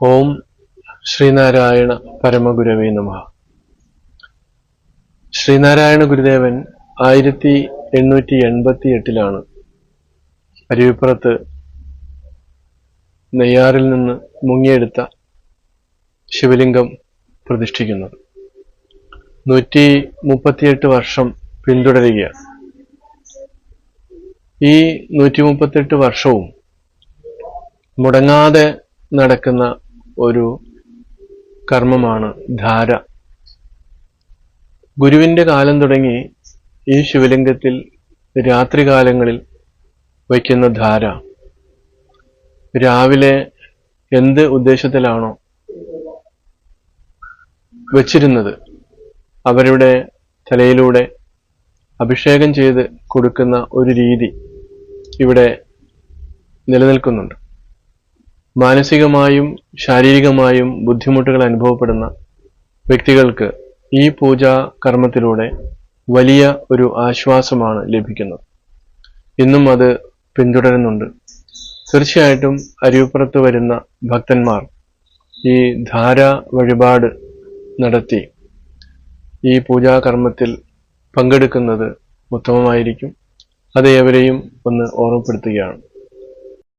ഓം ശ്രീനാരായണ പരമഗുരവേ നമഃ. ശ്രീനാരായണ ഗുരുദേവൻ 1888 അരുവിപ്പുറത്ത് നെയ്യാറിൽ നിന്ന് മുങ്ങിയെടുത്ത ശിവലിംഗം പ്രതിഷ്ഠിക്കുന്നത്. 138 വർഷം പിന്തുടരുകയാണ്. ഈ 138 വർഷവും മുടങ്ങാതെ നടക്കുന്ന ഒരു കർമ്മമാണ് ധാര. ഗുരുവിന്റെ കാലം തുടങ്ങി ഈ ശിവലിംഗത്തിൽ രാത്രികാലങ്ങളിൽ വയ്ക്കുന്ന ധാര രാവിലെ എന്ത് ഉദ്ദേശത്തിലാണോ വച്ചിരുന്നത് അവരുടെ തലയിലൂടെ അഭിഷേകം ചെയ്ത് കൊടുക്കുന്ന ഒരു രീതി ഇവിടെ നിലനിൽക്കുന്നുണ്ട്. മാനസികമായും ശാരീരികമായും ബുദ്ധിമുട്ടുകൾ അനുഭവപ്പെടുന്ന വ്യക്തികൾക്ക് ഈ പൂജാ കർമ്മത്തിലൂടെ വലിയ ഒരു ആശ്വാസമാണ് ലഭിക്കുന്നത്. ഇന്നും അത് പിന്തുടരുന്നുണ്ട്. തീർച്ചയായിട്ടും അരുവിപ്പുറത്ത് വരുന്ന ഭക്തന്മാർ ഈ ധാര വഴിപാട് നടത്തി ഈ പൂജാകർമ്മത്തിൽ പങ്കെടുക്കുന്നത് ഉത്തമമായിരിക്കും. അത് ഏവരെയും ഒന്ന് ഓർമ്മപ്പെടുത്തുകയാണ്.